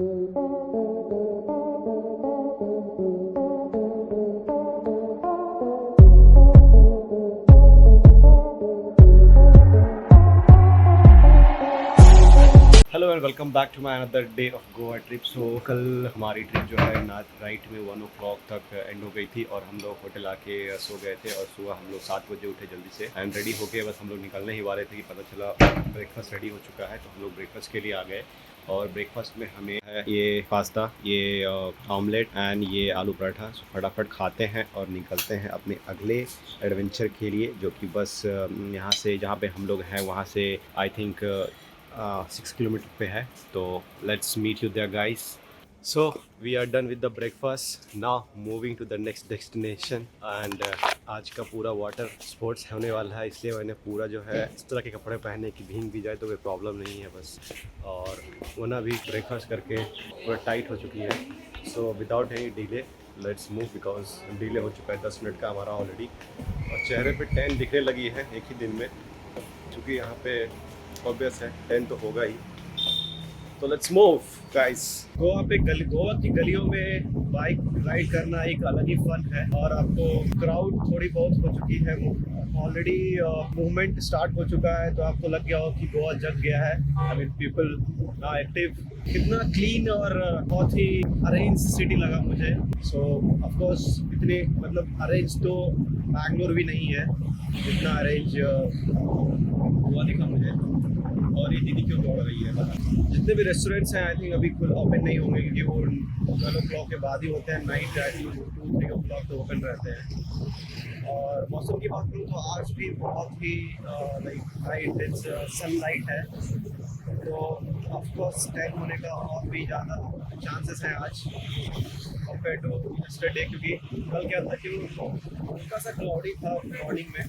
Hello and welcome back to my another day of Goa trip. So कल हमारी trip जो है नाइट में 1 o'clock तक एंड हो गई थी और हम लोग होटल आके सो गए थे और सुबह हम लोग 7 बजे उठे जल्दी से एंड रेडी होके बस हम लोग निकलने ही वाले थे कि पता चला ब्रेकफास्ट रेडी हो चुका है। तो हम लोग ब्रेकफास्ट के लिए आ गए और ब्रेकफास्ट में हमें है ये पास्ता, ये ऑमलेट एंड ये आलू पराठा। फटाफट खाते हैं और निकलते हैं अपने अगले एडवेंचर के लिए, जो कि बस यहाँ से जहाँ पे हम लोग हैं वहाँ से आई थिंक 6 किलोमीटर पे है। तो let's meet you there guys. So we are done with the breakfast, now moving to the next destination and आज का पूरा वाटर स्पोर्ट्स होने वाला है, इसलिए मैंने पूरा जो है इस तरह के कपड़े पहने कि भीग भी जाए तो कोई प्रॉब्लम नहीं है बस। और वरना भी ब्रेकफास्ट करके पूरा टाइट हो चुकी है। So without any delay let's move, because delay हो चुका है 10 मिनट का हमारा ऑलरेडी और चेहरे पे टैन दिखने लगी है एक ही दिन में, क्योंकि यहाँ पे ऑब्वियस है 10 तो होगा ही। तो लेट्स मूव गाइस। गोवा की गलियों में बाइक राइड करना एक अलग ही फन है और आपको क्राउड थोड़ी बहुत हो चुकी है, ऑलरेडी मूवमेंट स्टार्ट हो चुका है, तो आपको लग गया हो कि गोवा जग गया है। I mean people now active. कितना क्लीन और बहुत ही अरेंज सिटी लगा मुझे। सो ऑफ कोर्स इतने मतलब अरेंज तो बैंगलोर भी नहीं है जितना अरेंज गोवा दिखा मुझे। और ये दीदी क्यों दौड़ रही है पता। जितने भी रेस्टोरेंट्स हैं आई थिंक अभी खुद ओपन नहीं होंगे, क्योंकि वो 12 o'clock के बाद ही होते हैं। नाइट आई थिंक 2-3 o'clock तो ओपन रहते हैं। और मौसम की बात करूँ तो आज भी बहुत ही लाइक हाई इंटेंस सनलाइट है, तो ऑफकोर्स टाइम होने का और भी ज़्यादा चांसेस हैं आज कंपेयर टू यस्टरडे, क्योंकि कल क्या था कि हल्का सा क्लाउडी था मॉर्निंग में।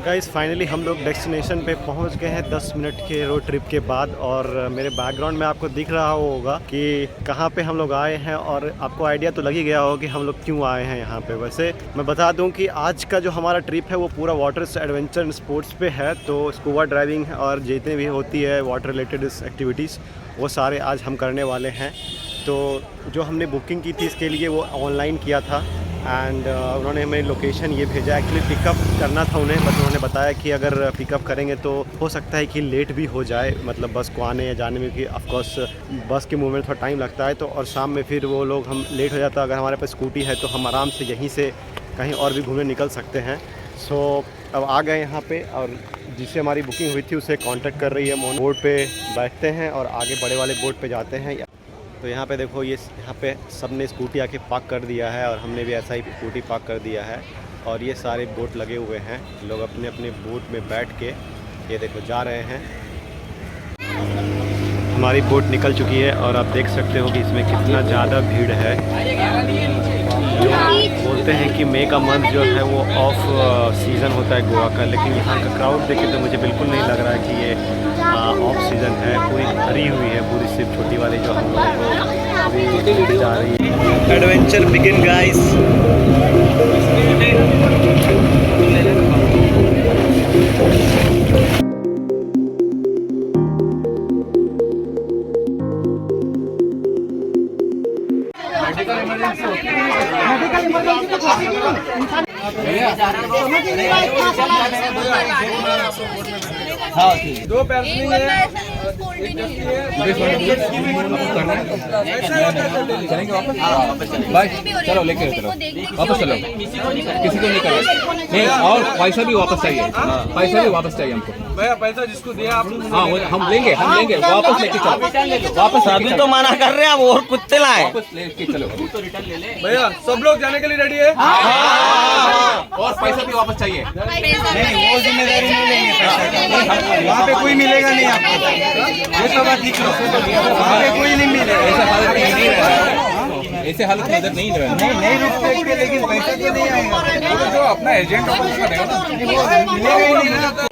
गाइस फाइनली हम लोग डेस्टिनेशन पे पहुंच गए हैं 10 मिनट के रोड ट्रिप के बाद। और मेरे बैकग्राउंड में आपको दिख रहा होगा कि कहाँ पे हम लोग आए हैं और आपको आइडिया तो लग ही गया होगा कि हम लोग क्यों आए हैं यहाँ पे। वैसे मैं बता दूं कि आज का जो हमारा ट्रिप है वो पूरा वाटर एडवेंचर एंड स्पोर्ट्स पे है। तो स्कूबा ड्राइविंग और जितने भी होती है वाटर रिलेटेड एक्टिविटीज़ वो सारे आज हम करने वाले हैं। तो जो हमने बुकिंग की थी इसके लिए वो ऑनलाइन किया था एंड उन्होंने हमें लोकेशन ये भेजा। एक्चुअली पिकअप करना था उन्हें, बट उन्होंने बताया कि अगर पिकअप करेंगे तो हो सकता है कि लेट भी हो जाए, मतलब बस को आने या जाने में, कि ऑफकोर्स बस के मूवमेंट थोड़ा टाइम लगता है। तो और शाम में फिर वो लोग हम लेट हो जाता। अगर हमारे पास स्कूटी है तो हम आराम से यहीं से कहीं और भी घूमने निकल सकते हैं। सो अब आ गए यहाँ पे और जिससे हमारी बुकिंग हुई थी उसे कांटेक्ट कर रही है मोना। बोट पे बैठते हैं और आगे बड़े वाले बोट पे जाते हैं। तो यहाँ पे देखो ये यहाँ पे सब ने स्कूटी आके पार्क कर दिया है और हमने भी ऐसा ही स्कूटी पार्क कर दिया है। और ये सारे बोट लगे हुए हैं, लोग अपने अपने बोट में बैठ के ये देखो जा रहे हैं। हमारी बोट निकल चुकी है और आप देख सकते हो कि इसमें कितना ज़्यादा भीड़ है। बोलते हैं कि मई का मंथ जो है वो ऑफ सीज़न होता है गोवा का, लेकिन यहाँ का क्राउड देख के तो मुझे बिल्कुल नहीं लग रहा है कि ये ऑफ सीज़न है। पूरी भरी हुई है, पूरी सिर्फ छोटी वाली जो हम लोग को जा रही है। Adventure begin guys. हाँ दो पैसेंजर है, चलेंगे वापस। भाई चलो लेके चलो वापस चलो, किसी को नहीं करना नहीं। और पैसा भी वापस चाहिए, पैसा भी वापस चाहिए हमको। भैया पैसा जिसको दिया आप, हाँ हम लेंगे वापस लेके चलो वापस। अभी तो मना कर रहे हैं आप और कुत्ते लाए, वापस लेके चलो। भैया सब लोग जाने के लिए रेडी है और पैसा भी वापस चाहिए। नहीं वो जिम्मेदारी नहीं लेंगे, वहाँ पे कोई मिलेगा नहीं आपको, ये सब बात लिख लो। वहाँ पे कोई नहीं मिलेगा, ऐसे हालत में इधर नहीं रहना। नहीं रुक सकते, लेकिन पैसा तो नहीं आएगा। वो जो अपना एजेंट होगा उसका देगा ना।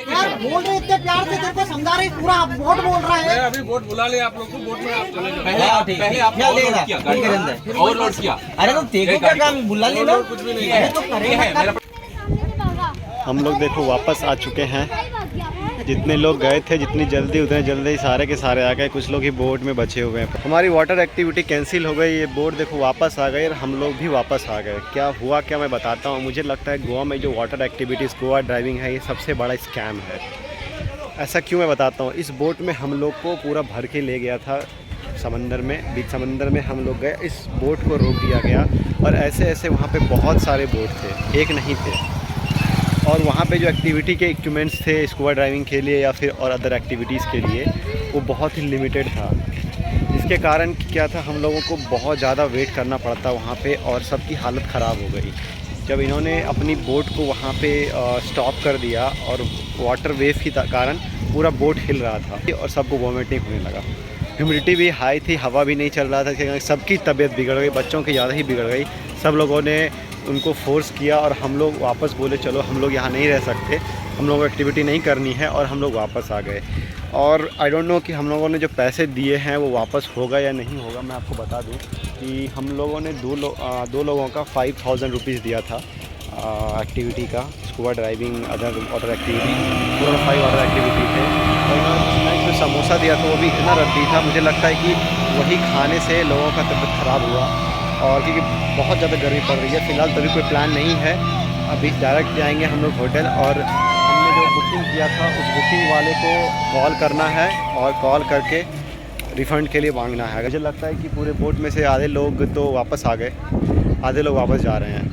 यार बोल रहे इतने प्यार से तेरे को समझा रही, पूरा वोट बोल रहा है। मैं अभी वोट बुला ले आप लोग को, वोट में आप चले जाओ। पहले आपने क्या ओवरलोड लेगा? किया गाड़ी के अंदर, ओवरलोड किया। अरे तो तेरे को क्या काम, बुला लेना। कुछ भी नहीं है, ये है मेरा। हम लोग देखो वापस आ चुके हैं। जितने लोग गए थे जितनी जल्दी उतने जल्दी सारे के सारे आ गए, कुछ लोग ही बोट में बचे हुए हैं। हमारी वाटर एक्टिविटी कैंसिल हो गई, ये बोट देखो वापस आ गई और हम लोग भी वापस आ गए। क्या हुआ क्या मैं बताता हूँ। मुझे लगता है गोवा में जो वाटर एक्टिविटीज़ गोवा ड्राइविंग है ये सबसे बड़ा स्कैम है। ऐसा क्यों मैं बताता हूँ। इस बोट में हम लोग को पूरा भर के ले गया था समंदर में, बीच समंदर में हम लोग गए, इस बोट को रोक दिया गया और ऐसे ऐसे वहाँ पे बहुत सारे बोट थे, एक नहीं थे। और वहाँ पे जो एक्टिविटी के इक्विपमेंट्स थे स्कूबा ड्राइविंग के लिए या फिर और अदर एक्टिविटीज़ के लिए वो बहुत ही लिमिटेड था, जिसके कारण क्या था हम लोगों को बहुत ज़्यादा वेट करना पड़ता वहाँ पे और सबकी हालत ख़राब हो गई। जब इन्होंने अपनी बोट को वहाँ पे स्टॉप कर दिया और वाटर वेव के कारण पूरा बोट हिल रहा था और सबको वॉमिटिंग होने लगा। ह्यूमिडिटी भी हाई थी, हवा भी नहीं चल रहा था, क्योंकि सबकी तबीयत बिगड़ गई, बच्चों की ज़्यादा ही बिगड़ गई। सब लोगों ने उनको फोर्स किया और हम लोग वापस बोले चलो हम लोग यहाँ नहीं रह सकते, हम लोगों को एक्टिविटी नहीं करनी है और हम लोग वापस आ गए। और आई डोंट नो कि हम लोगों ने जो पैसे दिए हैं वो वापस होगा या नहीं होगा। मैं आपको बता दूं कि हम लोगों ने दो लोगों का 5000 रुपीज़ दिया था एक्टिविटी का, scuba driving other water activity, पूरा 5 वाटर एक्टिविटी थे। और इन्होंने जो समोसा दिया था वो भी इतना रद्दी था, मुझे लगता है कि वही खाने से लोगों का तबीयत ख़राब हुआ। और क्योंकि बहुत ज़्यादा गर्मी पड़ रही है, फ़िलहाल तभी कोई प्लान नहीं है। अभी डायरेक्ट जाएंगे हम लोग होटल और हमने जो बुकिंग किया था उस बुकिंग वाले को कॉल करना है और कॉल करके रिफ़ंड के लिए मांगना है। मुझे लगता है कि पूरे बोट में से आधे लोग तो वापस आ गए, आधे लोग वापस जा रहे हैं।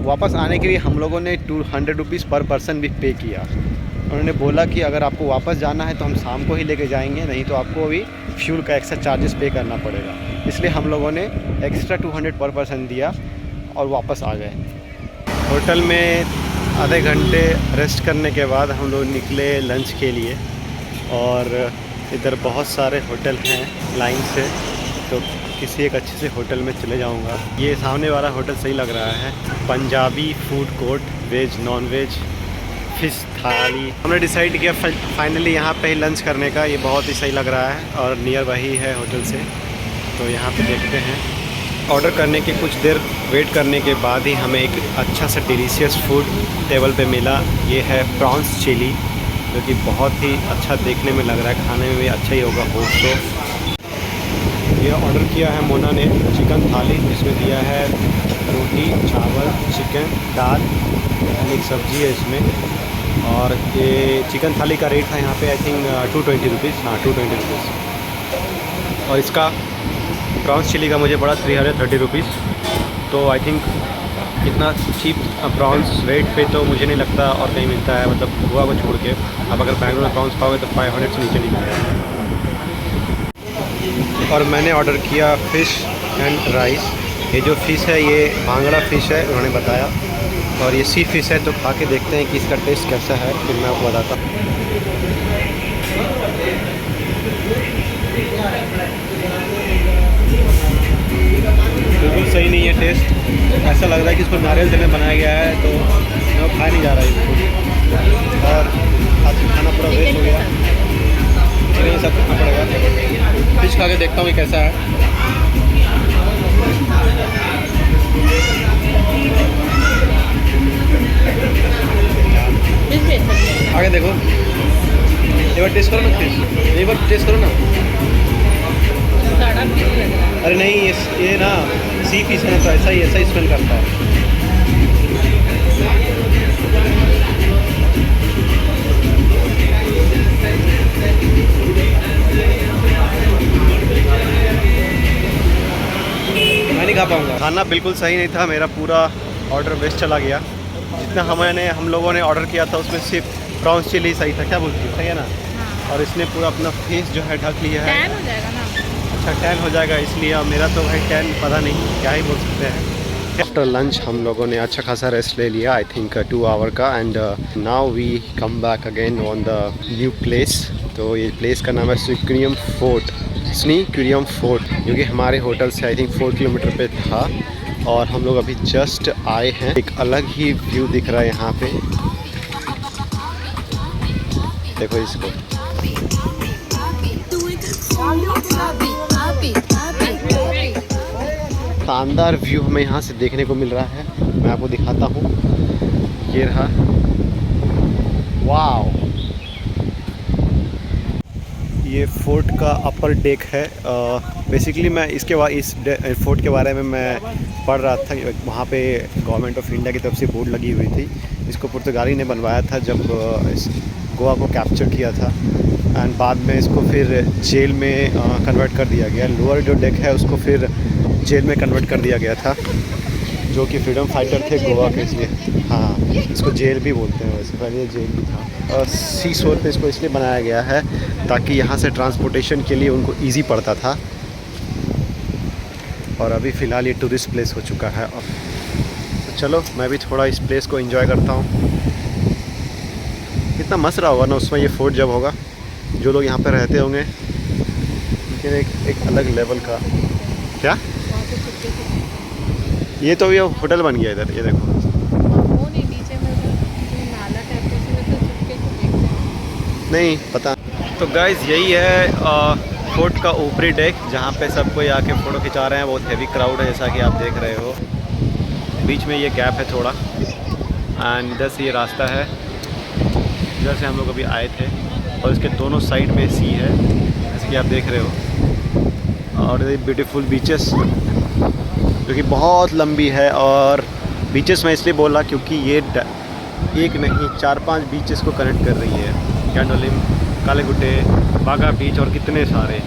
वापस आने के लिए हम लोगों ने 200 रुपीज़ पर पर्सन भी पे किया। उन्होंने बोला कि अगर आपको वापस जाना है तो हम शाम को ही लेके जाएंगे, नहीं तो आपको अभी फ्यूल का एक्स्ट्रा चार्जेस पे करना पड़ेगा। इसलिए हम लोगों ने एक्स्ट्रा 200 पर पर्सन दिया और वापस आ गए। होटल में आधे घंटे रेस्ट करने के बाद हम लोग निकले लंच के लिए और इधर बहुत सारे होटल हैं लाइन से, तो किसी एक अच्छे से होटल में चले जाऊंगा। ये सामने वाला होटल सही लग रहा है, Punjabi food court, veg non veg fish thali. हमने डिसाइड किया फाइनली यहाँ पे ही लंच करने का, ये बहुत ही सही लग रहा है और नियर वही है होटल से, तो यहाँ पे देखते हैं। ऑर्डर करने के कुछ देर वेट करने के बाद ही हमें एक अच्छा सा डिलीशियस फूड टेबल पे मिला। ये है प्रॉन्स चिली, जो कि बहुत ही अच्छा देखने में लग रहा है, खाने में भी अच्छा ही होगा होप सो। ये ऑर्डर किया है मोना ने चिकन थाली, जिसमें दिया है रोटी, चावल, चिकन, दाल, एक सब्जी है इसमें। और ये चिकन थाली का रेट था यहाँ पे आई थिंक 220 रुपीज़, हाँ 220 रुपीज़। और इसका प्रॉन्स चिली का मुझे पड़ा 330 रुपीज़। तो आई थिंक इतना चीप प्रॉन्स रेट पे तो मुझे नहीं लगता और कहीं मिलता है, मतलब गोवा को छोड़ के। अब अगर बैंगलोर में प्रॉन्स पाओगे तो 500 से नीचे नहीं मिलेगा। और मैंने ऑर्डर किया फ़िश एंड राइस। ये जो फ़िश है ये भांगड़ा फ़िश है उन्होंने बताया, और ये सी फिश है, तो खा के देखते हैं कि इसका टेस्ट कैसा है, फिर मैं आपको बताता हूँ। बिल्कुल सही नहीं है टेस्ट, ऐसा लग रहा है कि इसको नारियल तेल में बनाया गया है, तो मैं खा नहीं जा रहा है इसको। और आज खाना पूरा वेस्ट हो गया, ये सब खाना पड़ेगा। फिश खा के देखता हूँ ये कैसा है। आगे देखो, एक बार टेस्ट करो ना फिश, एक बार टेस्ट करो ना। अरे नहीं, ये ना सी फिश है, तो ऐसा ही स्मेल करता है। मैं नहीं खा पाऊँगा। खाना बिल्कुल सही नहीं था, मेरा पूरा ऑर्डर वेस्ट चला गया। जितना हम लोगों ने ऑर्डर किया था उसमें सिर्फ प्रॉन्स चिली सही था, क्या बोलती है, सही है ना। हाँ। और इसने पूरा अपना फेस जो है ढक लिया है। टैन हो जाएगा ना। अच्छा टैन हो जाएगा, इसलिए अब मेरा तो भाई टैन पता नहीं, क्या ही बोल सकते हैं। आफ्टर लंच हम लोगों ने अच्छा खासा रेस्ट ले लिया, आई थिंक 2 आवर का। And now we come back again on the new place. तो ये प्लेस का नाम है सुक्रियम फोर्ट। स्नी क्यूरियम फोर्ट, जो कि हमारे होटल से आई थिंक 4 किलोमीटर पे था। और हम लोग अभी जस्ट आए हैं। एक अलग ही व्यू दिख रहा है यहाँ पे, देखो इसको। शानदार व्यू हमें यहाँ से देखने को मिल रहा है। मैं आपको दिखाता हूँ, ये रहा। वाओ, ये फोर्ट का अपर डेक है। बेसिकली मैं इस फोर्ट के बारे में मैं पढ़ रहा था। वहाँ पे गवर्नमेंट ऑफ इंडिया की तरफ से बोर्ड लगी हुई थी। इसको पुर्तगाली ने बनवाया था जब इस गोवा को कैप्चर किया था, एंड बाद में इसको फिर जेल में कन्वर्ट कर दिया गया। लोअर जो डेक है उसको फिर जेल में कन्वर्ट कर दिया गया था, जो कि फ्रीडम फाइटर थे गोवा के, इसलिए हाँ इसको जेल भी बोलते हैं। वैसे पहले ये जेल भी था। सी शोर पे इसको इसलिए बनाया गया है ताकि यहाँ से ट्रांसपोर्टेशन के लिए उनको इजी पड़ता था। और अभी फ़िलहाल ये टूरिस्ट प्लेस हो चुका है। तो चलो मैं भी थोड़ा इस प्लेस को एंजॉय करता हूँ। कितना मस्त रहा होगा ना उसमें ये फोर्ट जब होगा। जो लोग यहाँ पे रहते होंगे उनके एक अलग लेवल का। क्या ये तो ये होटल बन गया इधर, ये देखो। नहीं पता। तो गाइस यही है फोर्ट का ऊपरी डेक, जहाँ पे सब कोई आके फ़ोटो खिंचा रहे हैं। बहुत हेवी क्राउड है जैसा कि आप देख रहे हो। बीच में ये गैप है थोड़ा, एंड इधर से ये रास्ता है, इधर से हम लोग अभी आए थे। और इसके दोनों साइड में सी है जैसे कि आप देख रहे हो। और ये ब्यूटीफुल बीचेस जो कि बहुत लंबी है। और बीचेस मैं इसलिए बोला क्योंकि ये एक नहीं 4-5 बीचेस को कनेक्ट कर रही है। कैंडोलिम, कालेगुटे, बागा बीच और कितने सारे।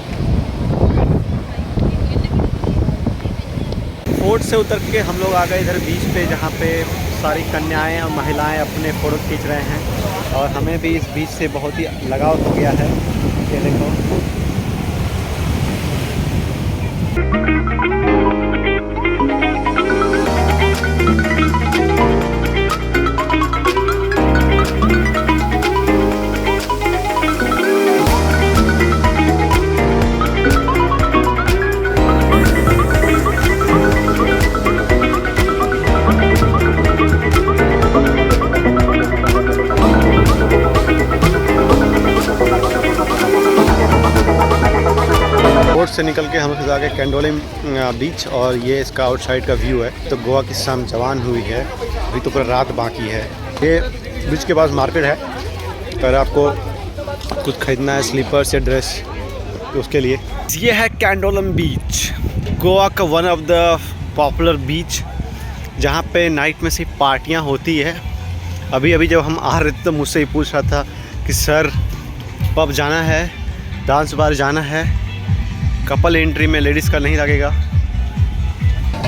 फोर्ट से उतर के हम लोग आ गए इधर बीच पे, जहाँ पे सारी कन्याएं और महिलाएं अपने फ़ोटो खींच रहे हैं। और हमें भी इस बीच से बहुत ही लगाव हो गया है। ये देखो, से निकल के हम लोग आगे कैंडोलिम बीच, और ये इसका आउटसाइड का व्यू है। तो गोवा की शाम जवान हुई है, अभी तो पूरा रात बाकी है। ये बीच के पास मार्केट है, अगर आपको कुछ खरीदना है स्लीपर्स या ड्रेस तो उसके लिए। ये है कैंडोलिम बीच, गोवा का one of the popular beach, जहाँ पे नाइट में सिर्फ पार्टियाँ होती है। अभी जब हम आ रहे थे तो मुझसे ही पूछ रहा था कि सर पब जाना है, डांस बार जाना है, कपल एंट्री में लेडीज़ का नहीं लगेगा।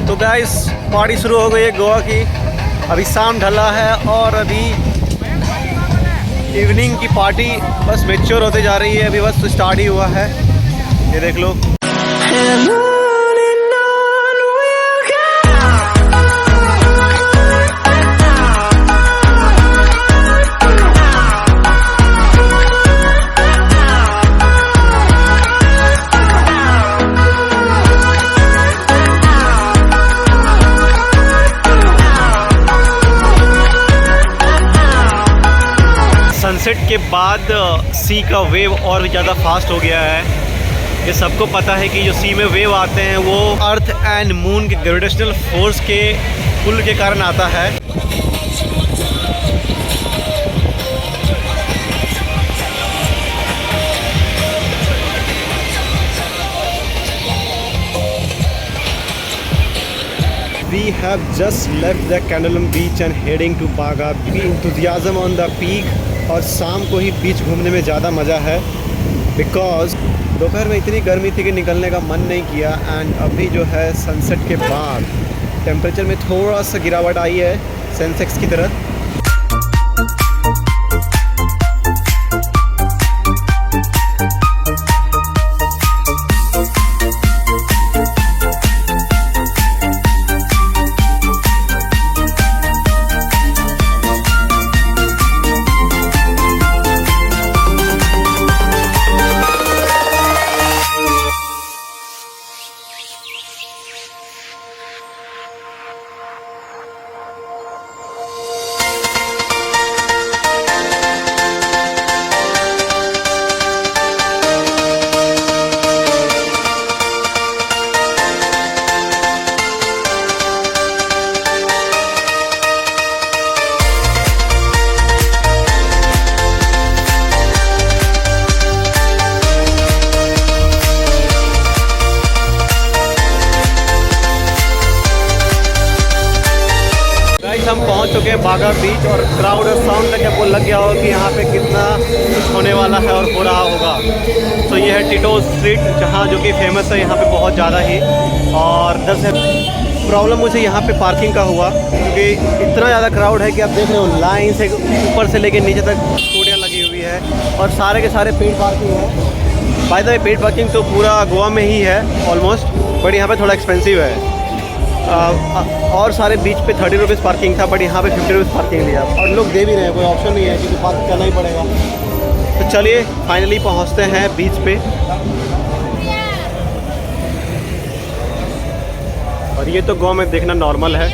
तो गाइस पार्टी शुरू हो गई है गोवा की। अभी शाम ढला है और अभी इवनिंग की पार्टी बस मैच्योर होते जा रही है। अभी बस स्टार्ट ही हुआ है, ये देख लो। सनसेट के बाद सी का वेव और ज़्यादा फास्ट हो गया है। ये सबको पता है कि जो सी में वेव आते हैं वो अर्थ एंड मून के ग्रेविटेशनल फोर्स के पुल के कारण आता है। We have just left the Candolim beach and heading to Baga. Enthusiasm on the peak, और शाम को ही बीच घूमने में ज़्यादा मज़ा है बिकॉज दोपहर में इतनी गर्मी थी कि निकलने का मन नहीं किया। एंड अभी जो है सनसेट के बाद टेम्परेचर में थोड़ा सा गिरावट आई है सेंसेक्स की तरह। गाइस हम पहुंच चुके हैं बागा बीच और क्राउड और साउंड तक आपको लग गया होगा कि यहाँ पे कितना कुछ होने वाला है और हो रहा होगा। तो ये है टिटो स्ट्रीट, जहाँ जो कि फेमस है यहाँ पे बहुत ज़्यादा ही। और प्रॉब्लम मुझे यहाँ पे पार्किंग का हुआ, क्योंकि इतना ज़्यादा क्राउड है कि आप देख रहे हो लाइन से ऊपर से लेके नीचे तक स्कूटियाँ लगी हुई है और सारे के सारे पेड पार्किंग है। By the way paid parking तो पूरा गोवा में ही है ऑलमोस्ट, बट यहाँ पे थोड़ा एक्सपेंसिव है। और सारे बीच पे 30 रुपीज़ पार्किंग था, बट यहाँ पे 50 रुपीज़ पार्किंग लिया और लोग दे भी रहे हैं, कोई ऑप्शन नहीं है क्योंकि पार्क करना ही पड़ेगा। तो चलिए फाइनली पहुँचते हैं बीच पे। और ये तो गोवा में देखना नॉर्मल है।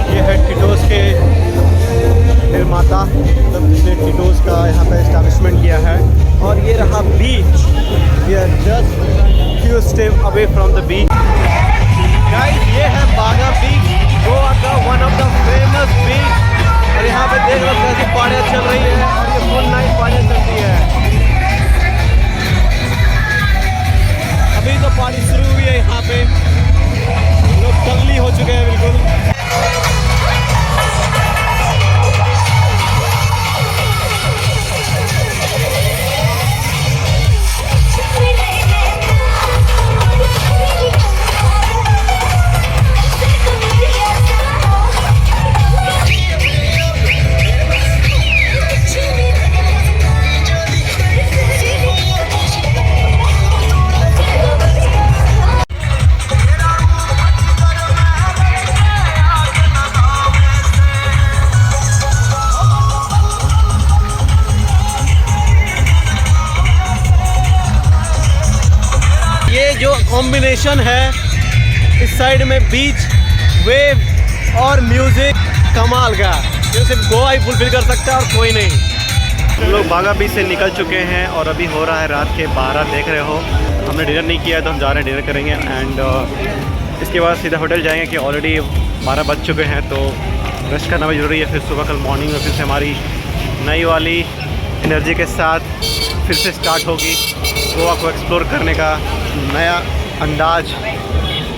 ये है टिटोस के निर्माता, मतलब जिसने टिटोस का यहाँ पे एस्टैब्लिशमेंट किया है। और ये रहा beach, we are just few steps away from the beach. Guys, ये है बागा बीच, गोवा का one of the famous beach। और यहाँ पे देख लो कैसी पार्टियाँ चल रही है और ये फुल नाइट पार्टियाँ चलती है। अभी तो पार्टी शुरू हुई है, यहाँ पे लोग तगली हो चुके हैं बिल्कुल। जो कॉम्बिनेशन है इस साइड में बीच, वेव और म्यूजिक, कमाल का, जो सिर्फ गोवा ही फुलफिल कर सकता है और कोई नहीं। हम लोग बागा बीच से निकल चुके हैं और अभी हो रहा है रात के 12, देख रहे हो। हमने डिनर नहीं किया है तो हम जा रहे हैं, डिनर करेंगे एंड इसके बाद सीधा होटल जाएंगे कि ऑलरेडी 12 बज चुके हैं, तो रेस्ट करना भी ज़रूरी है। फिर सुबह कल मॉर्निंग में फिर से हमारी नई वाली एनर्जी के साथ फिर से स्टार्ट होगी गोवा को एक्सप्लोर करने का नया अंदाज।